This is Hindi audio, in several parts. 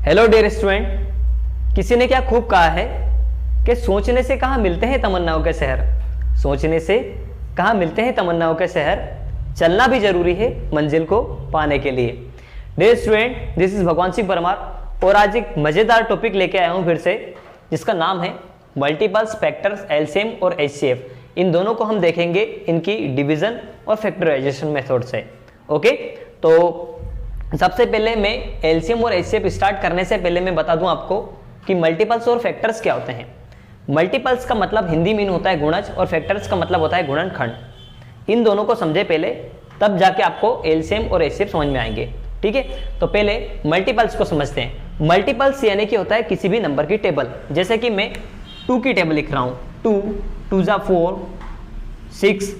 हेलो डियर स्टूडेंट, किसी ने क्या खूब कहा है कि सोचने से कहाँ मिलते हैं तमन्नाओं के शहर। सोचने से कहाँ मिलते हैं तमन्नाओं के शहर, चलना भी जरूरी है मंजिल को पाने के लिए। डियर स्टूडेंट, दिस इज भगवान सिंह परमार और आज एक मजेदार टॉपिक लेके आया हूँ फिर से, जिसका नाम है मल्टीपल्स, फैक्टर्स, एलसीएम और एचसीएफ। इन दोनों को हम देखेंगे इनकी डिवीजन और फैक्टराइजेशन मेथड से। ओके, तो सबसे पहले मैं एलसीएम और एचसीएफ स्टार्ट करने से पहले मैं बता दूं आपको कि मल्टीपल्स और फैक्टर्स क्या होते हैं। मल्टीपल्स का मतलब हिंदी में होता है गुणज और फैक्टर्स का मतलब होता है गुणनखंड। इन दोनों को समझे पहले, तब जाके आपको एलसीएम और एचसीएफ समझ में आएंगे। ठीक है, तो पहले मल्टीपल्स को समझते हैं। मल्टीपल्स यानी कि होता है किसी भी नंबर की टेबल। जैसे कि मैं 2 की टेबल लिख रहा हूं, 2 2 जा 4 6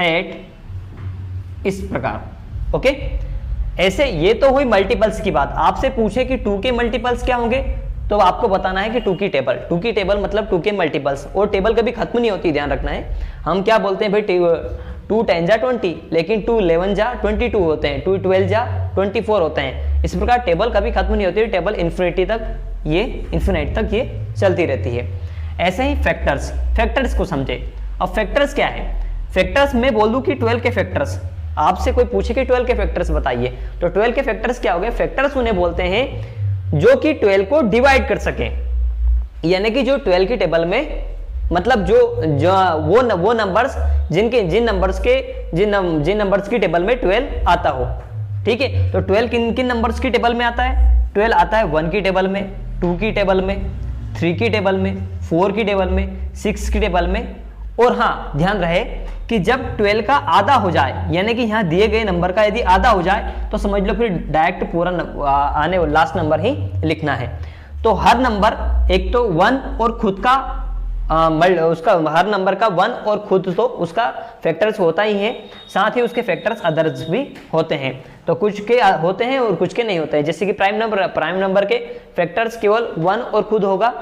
8 इस प्रकार। ओके, ऐसे ये तो हुई मल्टीपल्स की बात। आपसे पूछे कि 2 के मल्टीपल्स क्या होंगे, तो आपको बताना है कि 2 की टेबल। 2 की टेबल मतलब 2 के मल्टीपल्स, और टेबल कभी खत्म नहीं होती, ध्यान रखना है। हम क्या बोलते हैं भाई, 2 10 जा 20, लेकिन 2 11 जा 22 होते हैं, 2 12 जा 24 होते हैं। इस प्रकार टेबल कभी खत्म नहीं होती, टेबल इन्फिनिटी तक इन्फिनिट तक ये चलती रहती है। ऐसे ही फैक्टर्स, फैक्टर्स को समझे। अब फैक्टर्स क्या है? फैक्टर्स में बोल दूं कि 12 के फैक्टर्स। आपसे कोई पूछे कि 12 के फैक्टर्स बताइए, तो 12 के फैक्टर्स क्या हो गए? फैक्टर्स उन्हें बोलते हैं जो कि 12 को डिवाइड कर सके, यानी कि जो 12 की टेबल में, मतलब वो नंबर्स जिन नंबर्स की टेबल में 12 आता हो। ठीक है, तो 12 किन किन नंबर्स की टेबल में आता है? 12 आता है 1 की टेबल में, 2 की टेबल में, 3 की टेबल में, 4 की टेबल में, 6 की टेबल में। और हाँ, ध्यान रहे कि जब 12 का आधा हो जाए, यानी कि यहाँ दिए गए नंबर का यदि आधा हो जाए, तो समझ लो फिर डायरेक्ट पूरा आने लास्ट नंबर ही लिखना है। तो हर नंबर, एक तो 1 और खुद का उसका हर नंबर का 1 और खुद तो उसका फैक्टर्स होता ही है, साथ ही उसके फैक्टर्स अदर्स भी होते हैं। तो कुछ के होते हैं और कुछ के नहीं होते हैं। जैसे कि प्राइम नंबर के फैक्टर्स केवल 1 और खुद होगा,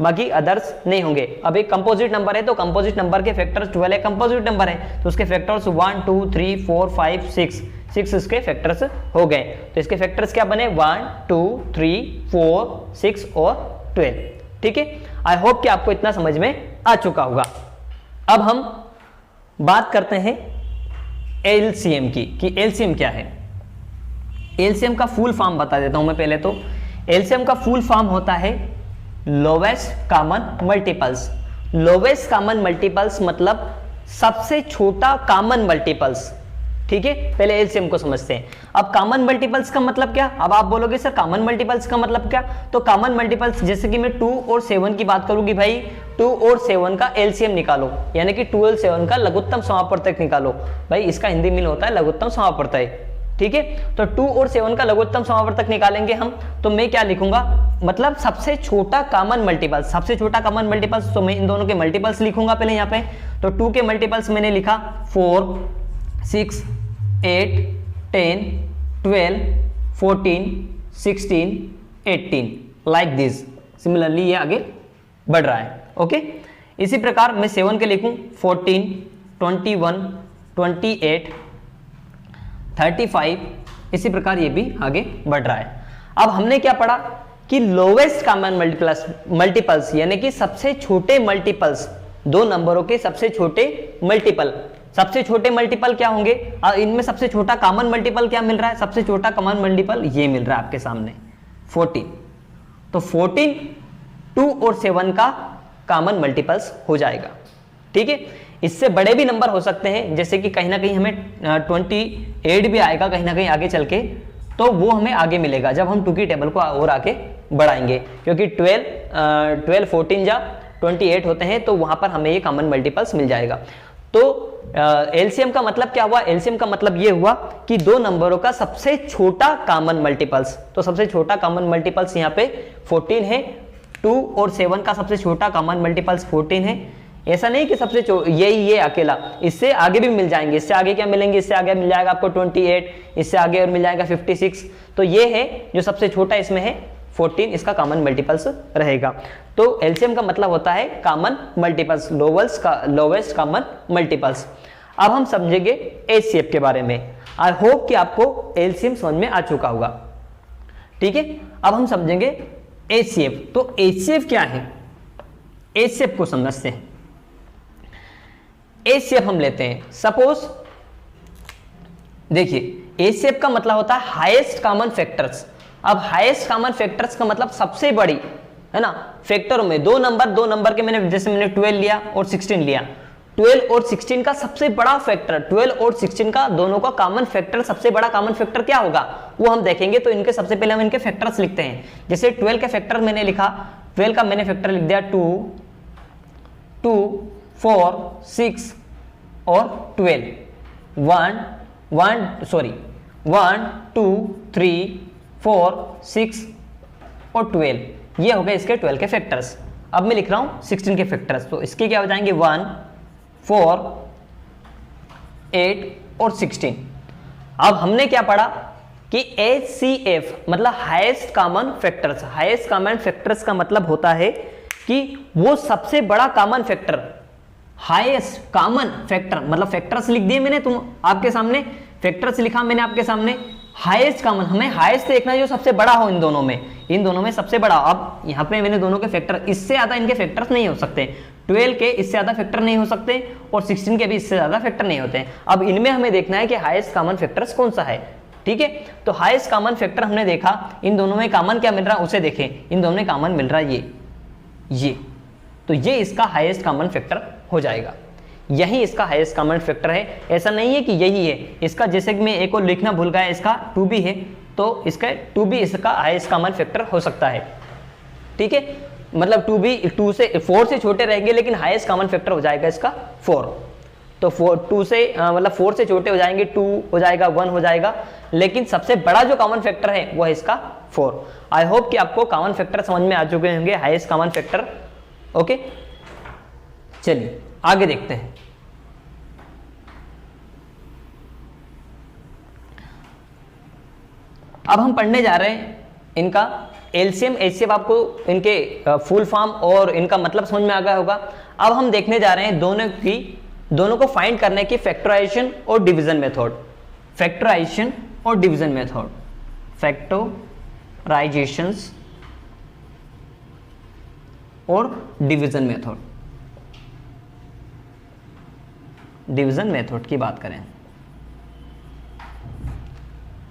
बाकी अदर्स नहीं होंगे। अब एक कंपोजिट नंबर है, तो कंपोजिट नंबर के फैक्टर्स 12 एक कंपोजिट नंबर है, तो उसके फैक्टर्स 1 2 3 4 5 6 इसके फैक्टर्स हो गए। तो इसके फैक्टर्स क्या बने? 1 2 3 4 6 और 12। ठीक है, आई होप कि आपको इतना समझ में आ चुका होगा। अब हम बात करते हैं एलसीएम की, कि एलसीएम क्या है। एलसीएम का फुल फॉर्म बता देता हूं मैं पहले। तो एलसीएम का फुल फॉर्म होता है lowest common multiples. Lowest common multiples मतलब सबसे छोटा कॉमन मल्टीपल्स। ठीक है, पहले एलसीएम को समझते हैं। अब कॉमन मल्टीपल्स का मतलब क्या? अब आप बोलोगे सर कॉमन मल्टीपल्स का मतलब क्या? तो कॉमन मल्टीपल्स, जैसे कि मैं 2 और 7 की बात करूंगी, भाई 2 और 7 का एलसीएम निकालो, यानी कि 2 और 7 का लघुत्तम समापवर्तक निकालो। भाई इसका हिंदी में होता है लघुत्तम समापवर्तक। ठीक है, तो 2 और 7 का लघुत्तम समापवर्तक निकालेंगे हम, तो मैं क्या लिखूंगा? मतलब सबसे छोटा कॉमन मल्टीपल्स, सबसे छोटा कॉमन मल्टीपल्स। तो मैं इन दोनों के मल्टीपल्स लिखूंगा पहले यहाँ पे। तो 2 के मल्टीपल्स मैंने लिखा 4 6 8 10 12 14 16 18 लाइक दिस। सिमिलरली ये आगे बढ़ रहा है। ओके, इसी प्रकार मैं 7 के लिखूं 14 21 28 35, इसी प्रकार ये भी आगे बढ़ रहा है। अब हमने क्या पढ़ा कि लोवेस्ट कॉमन मल्टीपल्स यानी कि सबसे छोटे मल्टीपल्स, दो नंबरों के सबसे छोटे मल्टीपल। सबसे छोटे मल्टीपल क्या होंगे? इनमें सबसे छोटा कॉमन मल्टीपल क्या मिल रहा है? सबसे छोटा कॉमन मल्टीपल ये मिल रहा है आपके सामने 14। तो 14 2 और 7 का कॉमन मल्टीपल्स हो जाएगा। ठीक है, इससे बड़े भी नंबर हो सकते हैं, जैसे कि कहीं ना कहीं हमें 28 भी आएगा कहीं ना कहीं आगे चल के, तो वो हमें आगे मिलेगा जब हम 2 की टेबल को और आगे बढ़ाएंगे, क्योंकि 12 14 जा 28 होते हैं, तो वहां पर हमें ये कॉमन मल्टीपल्स मिल जाएगा। तो एलसीएम का मतलब क्या हुआ? एलसीएम का मतलब ये हुआ कि दो नंबरों का सबसे छोटा कॉमन मल्टीपल्स। तो सबसे छोटा कॉमन मल्टीपल्स यहाँ पे 14 है, 2 और 7 का सबसे छोटा कॉमन मल्टीपल्स 14 है। ऐसा नहीं कि सबसे ये अकेला, इससे आगे भी मिल जाएंगे। इससे आगे क्या मिलेंगे? इससे आगे मिल जाएगा आपको 28, इससे आगे और मिल जाएगा 56। तो ये है जो सबसे छोटा इसमें है 14, इसका कॉमन मल्टीपल्स रहेगा। तो एलसीएम का मतलब होता है common multiples, lowest common multiples. अब हम समझेंगे एचसीएफ के बारे में। आई होप कि आपको एलसीएम समझ में आ चुका होगा। ठीक है, अब हम समझेंगे एचसीएफ। तो एचसीएफ क्या है, एचसीएफ को समझते हैं। एचसीएफ हम लेते हैं, सपोज देखिए एचसीएफ का मतलब होता है हाईएस्ट कॉमन फैक्टर्स। अब हाईएस्ट कॉमन फैक्टर्स का मतलब सबसे बड़ी, है ना, फैक्टरों में दो नंबर के मैंने, जैसे मैंने 12 लिया और 16 लिया, 12 और 16 का सबसे बड़ा फैक्टर, 12 और 16 का दोनों का कॉमन फैक्टर, सबसे बड़ा कॉमन फैक्टर क्या होगा वो हम देखेंगे। तो इनके सबसे पहले हम इनके फैक्टर्स लिखते हैं। जैसे 12 के फैक्टर मैंने लिखा, 12 का मैंने फैक्टर लिख दिया 2, 4, 6 और 12, 1, 2, 3, 4, 6 और 12, ये हो गए इसके 12 के फैक्टर्स। अब मैं लिख रहा हूं 16 के फैक्टर्स, तो इसके क्या हो जाएंगे 1, 4, 8 और 16। अब हमने क्या पढ़ा कि HCF मतलब highest common factors. Highest common factors का मतलब होता है कि वो सबसे बड़ा common factor, highest common factor, मतलब फैक्टर्स लिख दिए मैंने तुम आपके सामने, फैक्टर्स लिखा मैंने आपके सामने, हाईएस्ट कॉमन, हमें हाईएस्ट देखना है जो सबसे बड़ा हो इन दोनों में सबसे बड़ा। अब यहाँ पे मैंने दोनों के फैक्टर, इससे ज्यादा इनके फैक्टर्स नहीं हो सकते, 12 के इससे ज्यादा फैक्टर नहीं हो सकते और 16 के भी इससे ज्यादा फैक्टर नहीं होते। अब इनमें हमें देखना है कि हाईएस्ट कॉमन फैक्टर्स कौन सा है, ठीक है। तो हाईएस्ट कॉमन फैक्टर हमने देखा, इन दोनों में कॉमन क्या मिल रहा है उसे देखें, इन दोनों में कॉमन मिल रहा है ये, तो ये इसका हाईएस्ट कॉमन फैक्टर हो जाएगा, यही इसका हाईएस्ट कॉमन फैक्टर है। ऐसा नहीं है कि यही है इसका, जैसे कि मैं एक और लिखना भूल गया, इसका 2 भी है, तो इसका 2 भी इसका हाईएस्ट कॉमन फैक्टर हो सकता है, ठीक है। मतलब 2 भी 4 से छोटे रहेंगे, लेकिन हाईएस्ट कॉमन फैक्टर हो जाएगा इसका 4। तो 2 से मतलब 4 से छोटे हो जाएंगे, 2 हो जाएगा, 1 हो जाएगा, लेकिन सबसे बड़ा जो कॉमन फैक्टर है वो है इसका 4। आई होप कि आपको कॉमन फैक्टर समझ में आ चुके होंगे, हाईएस्ट कॉमन फैक्टर। ओके, चलिए आगे देखते हैं। अब हम पढ़ने जा रहे हैं इनका एलसीएम एचसीएफ। आपको इनके फुल फॉर्म और इनका मतलब समझ में आ गया होगा। अब हम देखने जा रहे हैं दोनों को फाइंड करने की फैक्टराइजेशन और डिवीजन मेथड, फैक्टराइजेशन और डिवीजन मेथड, फैक्टराइजेशंस और डिवीजन मेथड। डिवीजन मेथड की बात करें,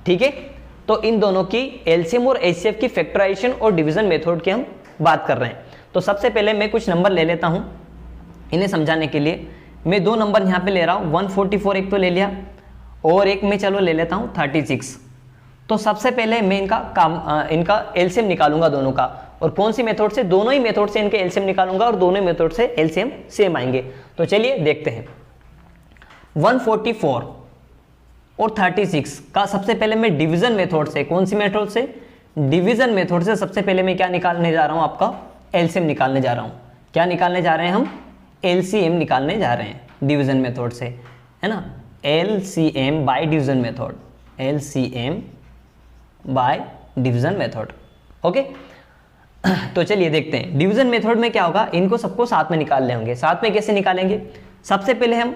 ठीक है। तो इन दोनों की एलसीएम और एचसीएफ की फैक्टराइजेशन और डिवीजन मेथड की हम बात कर रहे हैं। तो सबसे पहले मैं कुछ नंबर ले लेता हूं इन्हें समझाने के लिए। मैं 2 नंबर यहां पे ले रहा हूं, 144 एक तो ले लिया और एक मैं चलो ले लेता हूं 36। तो सबसे पहले मैं इनका एलसीएम निकालूंगा दोनों का, और कौन सी मेथड से, दोनों ही मेथड से इनके एलसीएम निकालूंगा और दोनों मेथड से एलसीएम सेम आएंगे। तो चलिए देखते हैं। 144 और 36 का सबसे पहले मैं डिवीजन मेथड से, कौन सी मेथड से, डिवीजन मेथड से सबसे पहले मैं क्या निकालने जा रहा हूं, आपका एलसीएम निकालने जा रहा हूं। क्या निकालने जा रहे हैं हम, एलसीएम निकालने जा रहे हैं डिवीजन मेथड से, है ना। LCM by division method, LCM by division method. Okay, तो चलिए देखते हैं डिवीजन मेथड में क्या होगा। इनको सबको साथ में निकाल लेंगे। साथ में कैसे निकालेंगे, सबसे पहले हम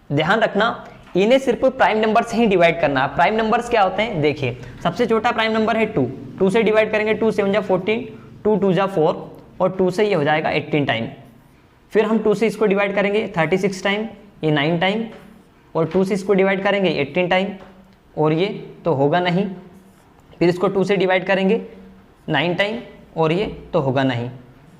ध्यान रखना इन्हें सिर्फ प्राइम नंबर से ही डिवाइड करना है। प्राइम नंबर्स क्या होते हैं, देखिए सबसे छोटा प्राइम नंबर है 2, 2 से डिवाइड करेंगे, 2 7 जा 14, 2 2 जा 4 और 2 से ये हो जाएगा 18 टाइम। फिर हम 2 से इसको डिवाइड करेंगे 36 टाइम, ये 9 टाइम, और 2 से इसको डिवाइड करेंगे 18 टाइम, और ये तो होगा नहीं। फिर इसको 2 से डिवाइड करेंगे 9 टाइम, और ये तो होगा नहीं,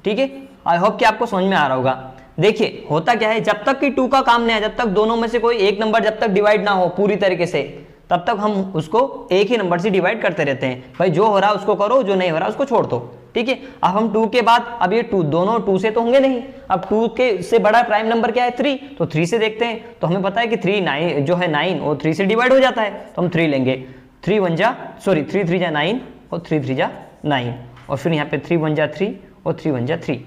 ठीक है। आई होप कि आपको समझ में आ रहा होगा। देखिए होता क्या है, जब तक कि 2 का काम नहीं है, जब तक दोनों में से कोई एक नंबर जब तक डिवाइड ना हो पूरी तरीके से, तब तक हम उसको एक ही नंबर से डिवाइड करते रहते हैं। भाई जो हो रहा है उसको करो, जो नहीं हो रहा उसको छोड़ दो, ठीक है। अब हम 2 के बाद, अब ये 2 दोनों 2 से तो होंगे नहीं, अब 2 के से बड़ा प्राइम नंबर क्या है 3, तो 3 से देखते हैं। तो हमें पता है कि 3 9 जो है 9 और 3 से डिवाइड हो जाता है, तो हम 3 लेंगे। 3 3 3 जा 9 और 3 3 जा 9, और फिर यहाँ पे 3 1 जा 3 और 3 1 जा 3,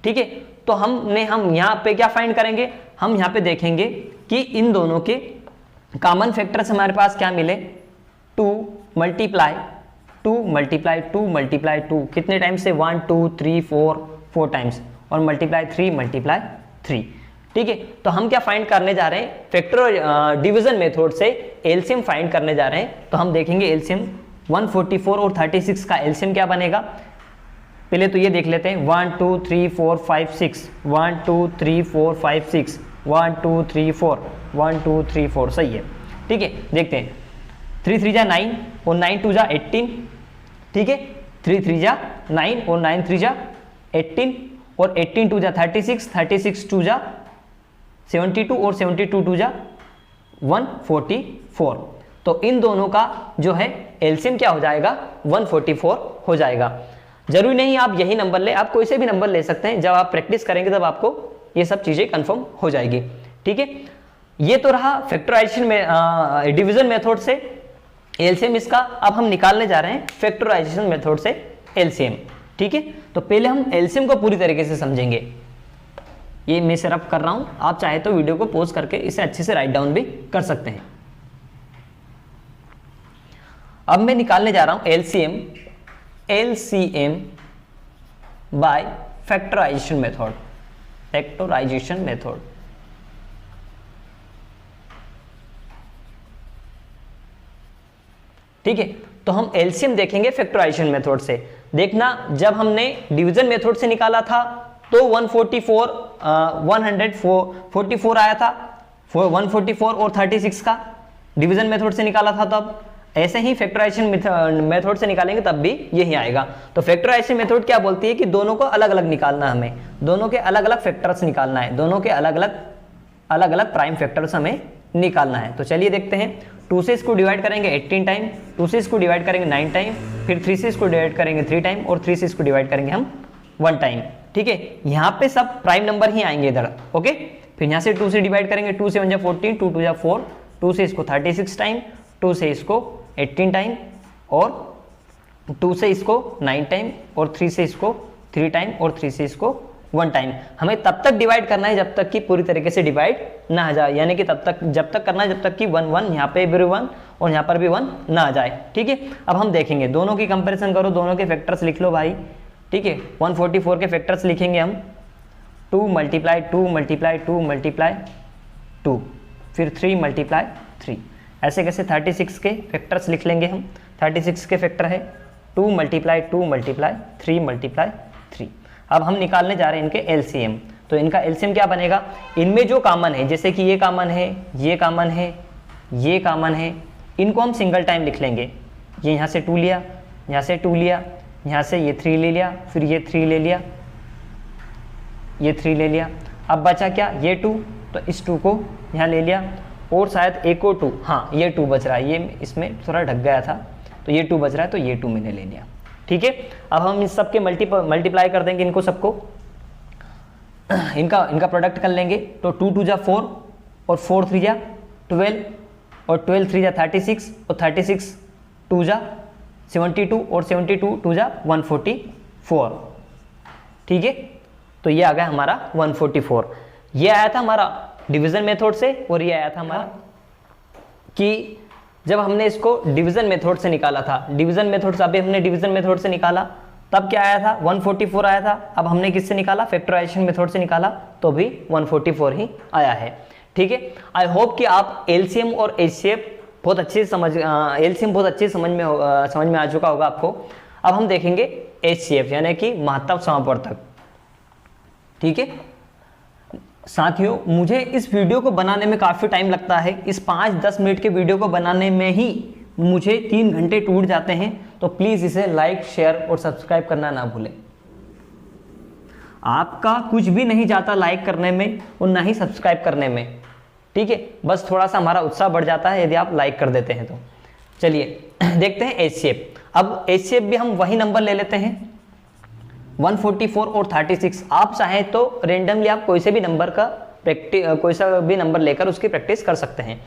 ठीक है। तो हम यहाँ पे क्या फाइंड करेंगे, हम यहाँ पे देखेंगे कि इन दोनों के कॉमन फैक्टर्स हमारे पास क्या मिले, 2 मल्टीप्लाई 2 मल्टीप्लाई 2 मल्टीप्लाई 2 कितने टाइम से, 1 2 3 4 टाइम्स, और मल्टीप्लाई 3 मल्टीप्लाई 3, ठीक है। तो हम क्या फाइंड करने जा रहे हैं, फैक्टर डिवीजन मेथड से एलसीएम फाइंड करने जा रहे हैं। तो हम देखेंगे एलसीएम 144 और 36 का एलसीएम क्या बनेगा, पहले तो ये देख लेते हैं। 1 2 3 4 5 6, 1 2 3 4 5 6, 1 2 3 4, 1 2 3 4, सही है। ठीक है, देखते हैं। 3 3 जा 9 और 9 2 जा 18, ठीक है। 3 3 जा 9 और 9 3 जा 18 और 18 2 जा 36, 36 2 जा 72 और 72 2 जा 144। तो इन दोनों का जो है एलसीएम क्या हो जाएगा, 144 हो जाएगा। जरूरी नहीं आप यही नंबर ले, आप कोई से भी नंबर ले सकते हैं। जब आप प्रैक्टिस करेंगे तब आपको ये सब चीजें कंफर्म हो जाएगी। ठीक है, ये तो रहा फैक्टराइजेशन में डिवीजन मेथड से एलसीएम इसका। अब हम निकालने जा रहे हैं फैक्टराइजेशन मेथड से एलसीएम। ठीक है, तो पहले हम एलसीएम को पूरी तरीके से समझेंगे। ये मैं सिर्फ कर रहा हूं, आप चाहे तो वीडियो को पॉज करके इसे अच्छे से राइट डाउन भी कर सकते हैं। अब मैं निकालने जा रहा हूं LCM by factorization method, factorization method. ठीक है, तो हम एलसीएम देखेंगे फैक्टराइजेशन मेथड से। देखना, जब हमने डिवीजन मेथड से निकाला था तो 144 आया था, 144 और 36 का डिवीजन मेथड से निकाला था। तब ऐसे ही फैक्टराइजेशन मेथड से निकालेंगे तब भी यही आएगा। तो फैक्टराइजेशन मेथड क्या बोलती है कि दोनों को अलग अलग निकालना है, हमें दोनों के अलग अलग फैक्टर्स निकालना है, दोनों के अलग अलग प्राइम फैक्टर्स हमें निकालना है। तो चलिए देखते हैं। 2 से इसको डिवाइड करेंगे 18 टाइम, 2 से इसको डिवाइड करेंगे 9 टाइम, फिर 3 से इसको डिवाइड करेंगे 3 टाइम और 3 से इसको डिवाइड करेंगे हम 1 टाइम। ठीक है, यहाँ पे सब प्राइम नंबर ही आएंगे इधर। ओके, फिर यहाँ से 2 से डिवाइड करेंगे, 2 से 1 जा 14, 2 2 जा 4, 2 से इसको 36 टाइम, 2 से इसको 18 टाइम और 2 से इसको 9 टाइम और 3 से इसको 3 टाइम और 3 से इसको 1 टाइम। हमें तब तक डिवाइड करना है जब तक कि पूरी तरीके से डिवाइड ना आ जाए, यानी कि तब तक जब तक करना है जब तक कि 1 1 यहाँ पे भी 1 और यहाँ पर भी 1 ना आ जाए। ठीक है, अब हम देखेंगे, दोनों की कंपैरिजन करो, दोनों के फैक्टर्स लिख लो भाई। ठीक है, 144 के फैक्टर्स लिखेंगे हम 2 मल्टीप्लाई 2 मल्टीप्लाई 2 मल्टीप्लाई 2, फिर 3 मल्टीप्लाई 3। ऐसे कैसे 36 के फैक्टर्स लिख लेंगे हम। 36 के फैक्टर है 2 मल्टीप्लाई 2 मल्टीप्लाई 3 मल्टीप्लाई 3। अब हम निकालने जा रहे हैं इनके एलसीएम। तो इनका एलसीएम क्या बनेगा, इनमें जो कॉमन है, जैसे कि ये कॉमन है, ये कॉमन है, ये कॉमन है, इनको हम सिंगल टाइम लिख लेंगे। ये यहाँ से 2 लिया, यहाँ से 2 लिया, यहाँ से ये 3 ले लिया, फिर ये 3 ले लिया, ये 3 ले लिया। अब बचा क्या, ये 2, तो इस 2 को यहाँ ले लिया और शायद एक और 2, हाँ ये 2 बच रहा है, ये इसमें थोड़ा ढक गया था तो ये 2 बच रहा है, तो ये 2 मैंने ले लिया। ठीक है, अब हम इस सब के मल्टीप्लाई कर देंगे इनको सबको, इनका प्रोडक्ट कर लेंगे। तो 2 2 जा 4 और 4 3 जा 12 और 12 3 जा 36 और 36 2 जा 72 और 72 2 जा 144। ठीक है, तो ये आ गया हमारा 144। ये आया था हमारा डिवीजन मेथड से और ये आया था हमारा कि जब हमने इसको डिवीजन मेथड से निकाला था, डिवीजन मेथड से, अभी हमने डिवीजन मेथड से निकाला तब क्या आया था, 144 आया था। अब हमने किससे निकाला, फैक्टराइजेशन मेथड से निकाला तो भी 144 ही आया है। ठीक है, आई होप कि आप एलसीएम और एचसीएफ बहुत अच्छे समझ, एलसीएम बहुत अच्छे समझ में आ चुका होगा आपको। अब हम देखेंगे एचसीएफ यानी कि महत्तम समापवर्तक। ठीक है साथियों, मुझे इस वीडियो को बनाने में काफ़ी टाइम लगता है। इस 5-10 मिनट के वीडियो को बनाने में ही मुझे 3 घंटे टूट जाते हैं। तो प्लीज़ इसे लाइक, शेयर और सब्सक्राइब करना ना भूलें। आपका कुछ भी नहीं जाता लाइक करने में और ना ही सब्सक्राइब करने में। ठीक है, बस थोड़ा सा हमारा उत्साह बढ़ जाता है यदि आप लाइक कर देते हैं तो। चलिए देखते हैं एचसीएफ। अब एचसीएफ भी हम वही नंबर ले लेते हैं 144 और 36। आप चाहें तो रेंडमली आप कोई से भी नंबर का कोई सा भी नंबर लेकर उसकी प्रैक्टिस कर सकते हैं,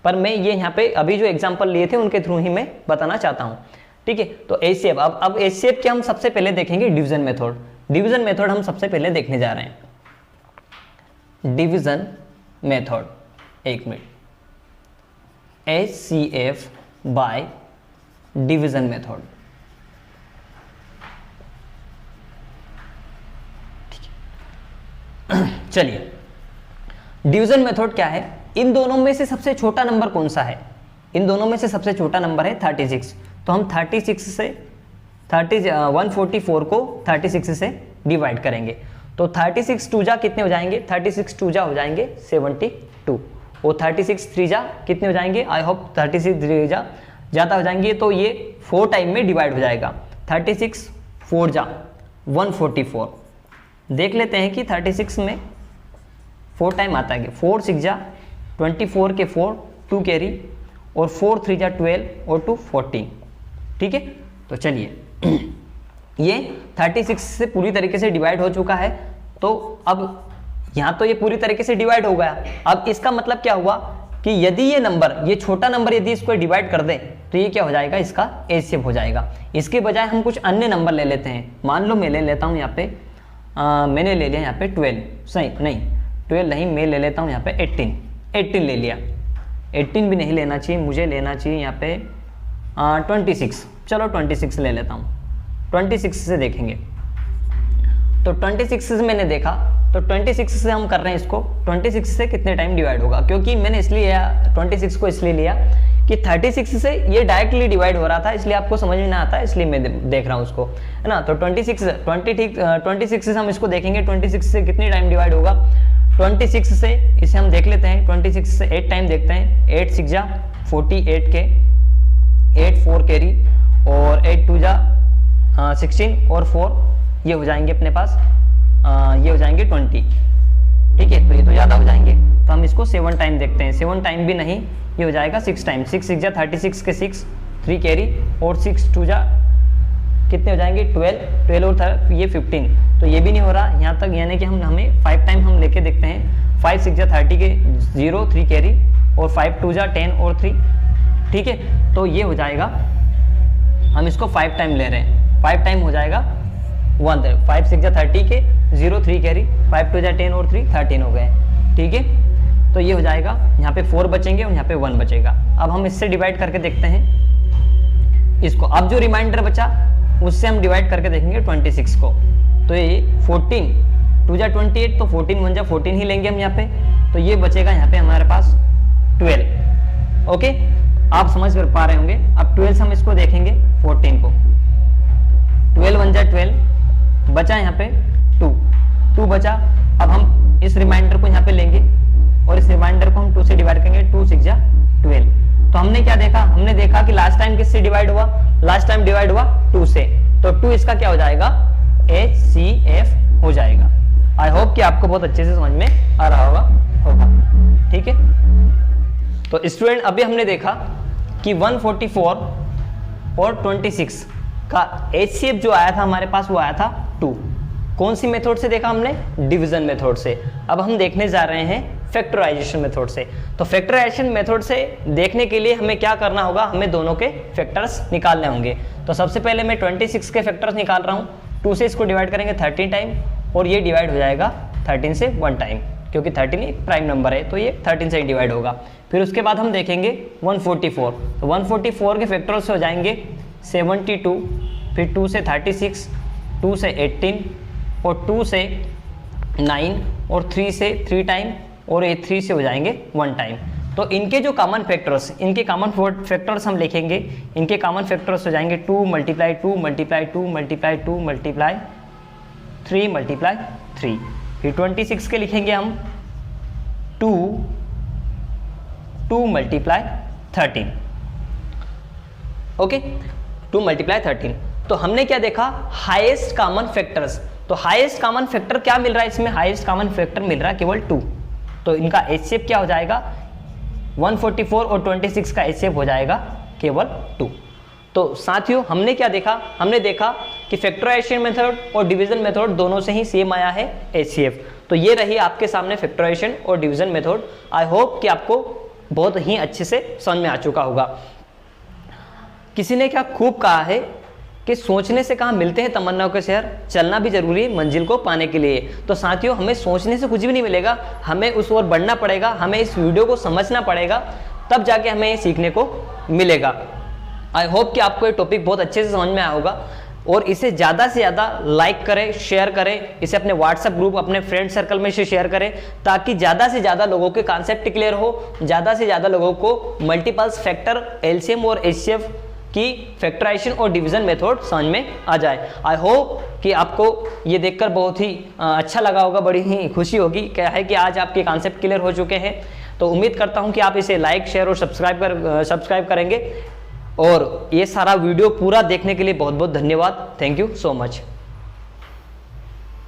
पर मैं ये यहाँ पे अभी जो एग्जांपल लिए थे उनके थ्रू ही मैं बताना चाहता हूँ। ठीक है, तो एचसीएफ, अब एचसीएफ के हम सबसे पहले देखेंगे डिवीजन मेथड। डिवीजन मेथड हम सबसे पहले देखने जा रहे हैं, डिवीजन मेथड। एक minute, HCF by division method. चलिए, डिवीजन मेथड क्या है, इन दोनों में से सबसे छोटा नंबर कौन सा है, इन दोनों में से सबसे छोटा नंबर है 36। तो हम 144 को 36 से डिवाइड करेंगे। तो 36 2 जा कितने हो जाएंगे, 36 2 जा हो जाएंगे 72, और 36 3 जा कितने हो जाएंगे, आई होप 36 3 जा ज़्यादा हो जाएंगे, तो ये 4 टाइम में डिवाइड हो जाएगा। 36 4 जा 144, देख लेते हैं कि 36 में 4 टाइम आता है, 4 6 जा 24 के 4 2 कैरी, और 4 3 जा 12 और 2 14, ठीक है। तो चलिए ये 36 से पूरी तरीके से डिवाइड हो चुका है, तो अब यहाँ तो ये पूरी तरीके से डिवाइड हो गया। अब इसका मतलब क्या हुआ कि यदि ये नंबर, ये छोटा नंबर यदि इसको डिवाइड कर दे तो ये क्या हो जाएगा, इसका एचसीएफ हो जाएगा। इसके बजाय हम कुछ अन्य नंबर ले लेते हैं। मान लो मैं ले लेता हूँ यहाँ पे मैंने ले लिया यहाँ पे 12, सही नहीं 12 नहीं, मैं ले लेता हूँ यहाँ पे 18 ले लिया। 18 भी नहीं लेना चाहिए, मुझे लेना चाहिए यहाँ पे 26, चलो 26 ले लेता हूँ। 26 से देखेंगे, तो 26 से मैंने देखा, तो 26 से हम कर रहे हैं इसको, 26 से कितने टाइम डिवाइड होगा, क्योंकि मैंने इसलिए 26 को इसलिए लिया कि 36 से ये डायरेक्टली डिवाइड हो रहा था, इसलिए आपको समझ में ना आता, इसलिए मैं देख रहा हूँ उसको, है ना। तो 26 से हम इसको देखेंगे, 26 से कितनी टाइम डिवाइड होगा। 26 से इसे हम देख लेते हैं, 26 से 8 टाइम देखते हैं। 8 6 जा 48 के, 8 4 कैरी, और 8 2 जा 16 और 4 ये हो जाएंगे अपने पास, ये हो जाएंगे 20, ठीक है। तो ये तो ज़्यादा हो जाएंगे, तो हम इसको 7 टाइम देखते हैं। 7 टाइम भी नहीं, ये हो जाएगा 6 टाइम। 6 6 जा 36 के 6 3 कैरी, और 6 2 जा कितने हो जाएंगे 12 और ये 15, तो ये भी नहीं हो रहा यहाँ तक, यानी कि हमें 5 टाइम हम लेके देखते हैं। 5 6 जा 30 के 0 3 कैरी, और 5 2 जा 10 और 3, ठीक है। तो ये हो जाएगा, हम इसको 5 टाइम ले रहे हैं, 5 टाइम हो जाएगा 1, 5 6 जा 30 के 0 3 कैरी, 5 2 जा 10 और 3 13 हो गए, ठीक है। तो ये हो जाएगा, यहाँ पे 4 बचेंगे और यहाँ पे 1 बचेगा। अब हम इससे डिवाइड करके देखते हैं इसको। अब जो रिमाइंडर बचा उससे हम डिवाइड करके देखेंगे 26 को। तो ये 14 2 जा 28, तो 14 1 जा 14 ही लेंगे हम यहाँ पे, तो ये बचेगा यहाँ पे हमारे पास 12, ओके। आप समझ कर पा रहे होंगे। अब 12 से हम इसको देखेंगे 14 को, 12 1 जा 12, बचा यहाँ पे 2 बचा। अब हम इस रिमाइंडर को यहाँ पे लेंगे और इस रिमाइंडर को हम 2 से डिवाइड करेंगे, 2 6 जा 12। तो हमने क्या देखा, हमने देखा कि लास्ट टाइम किससे डिवाइड हुआ, लास्ट टाइम डिवाइड हुआ 2 से, तो 2 इसका क्या हो जाएगा, HCF हो जाएगा। आई होप कि आपको बहुत अच्छे से समझ में आ रहा होगा, ठीक है। तो स्टूडेंट अभी हमने देखा कि 144 और 26 का HCF जो आया था हमारे पास, वो आया था 2। कौन सी मेथड से देखा हमने, डिवीजन मेथड से। अब हम देखने जा रहे हैं फैक्टराइजेशन मेथड से। तो फैक्टराइजेशन मेथड से देखने के लिए हमें क्या करना होगा, हमें दोनों के फैक्टर्स निकालने होंगे। तो सबसे पहले मैं 26 के फैक्टर्स निकाल रहा हूँ। 2 से इसको डिवाइड करेंगे 13 टाइम, और ये डिवाइड हो जाएगा 13 से 1 टाइम, क्योंकि 13 एक प्राइम नंबर है, तो ये 13 से ही डिवाइड होगा। फिर उसके बाद हम देखेंगे 144, तो 144 के फैक्टर्स हो जाएंगे 72, फिर 2 से 36, 2 से 18, और 2 से 9, और 3 से 3 टाइम, और ये 3 से हो जाएंगे 1 टाइम। तो इनके जो कॉमन फैक्टर्स, इनके कॉमन फैक्टर्स हम लिखेंगे। इनके कॉमन फैक्टर्स हो जाएंगे 2 multiply 2 multiply 2 multiply 2 multiply 3 multiply 3। फिर 26 के लिखेंगे हम 2 मल्टीप्लाई 13, ओके, 2 मल्टीप्लाई 13। तो हमने क्या देखा, हाईएस्ट कॉमन फैक्टर्स। तो हाईएस्ट कॉमन फैक्टर क्या मिल रहा है इसमें, हाईएस्ट कॉमन फैक्टर मिल रहा है केवल 2। तो इनका HCF क्या हो जाएगा, 144 और 26 का HCF हो जाएगा केवल 2। तो साथियों हमने क्या देखा, हमने देखा कि फैक्टराइजेशन मेथड और डिवीजन मेथड दोनों से ही सेम आया है HCF। तो ये रही आपके सामने फैक्टराइजेशन और डिवीजन मेथड। आई होप कि आपको बहुत ही अच्छे से समझ में आ चुका होगा। किसी ने क्या खूब कहा है कि सोचने से कहाँ मिलते हैं तमन्नाओं के शहर, चलना भी जरूरी है मंजिल को पाने के लिए। तो साथियों हमें सोचने से कुछ भी नहीं मिलेगा, हमें उस ओर बढ़ना पड़ेगा, हमें इस वीडियो को समझना पड़ेगा, तब जाके हमें ये सीखने को मिलेगा। आई होप कि आपको ये टॉपिक बहुत अच्छे से समझ में आया होगा, और इसे ज़्यादा से ज़्यादा लाइक करें, शेयर करें, इसे अपने व्हाट्सएप ग्रुप, अपने फ्रेंड सर्कल में से शेयर करें, ताकि ज़्यादा से ज़्यादा लोगों के कॉन्सेप्ट क्लियर हो, ज़्यादा से ज़्यादा लोगों को मल्टीपल्स फैक्टर, LCM और HCF कि फैक्टराइजेशन और डिवीजन मेथड समझ में आ जाए। आई होप कि आपको ये देखकर बहुत ही अच्छा लगा होगा, बड़ी ही खुशी होगी क्या है कि आज आपके कॉन्सेप्ट क्लियर हो चुके हैं। तो उम्मीद करता हूँ कि आप इसे लाइक, शेयर और सब्सक्राइब करेंगे। और ये सारा वीडियो पूरा देखने के लिए बहुत बहुत धन्यवाद। Thank you so much.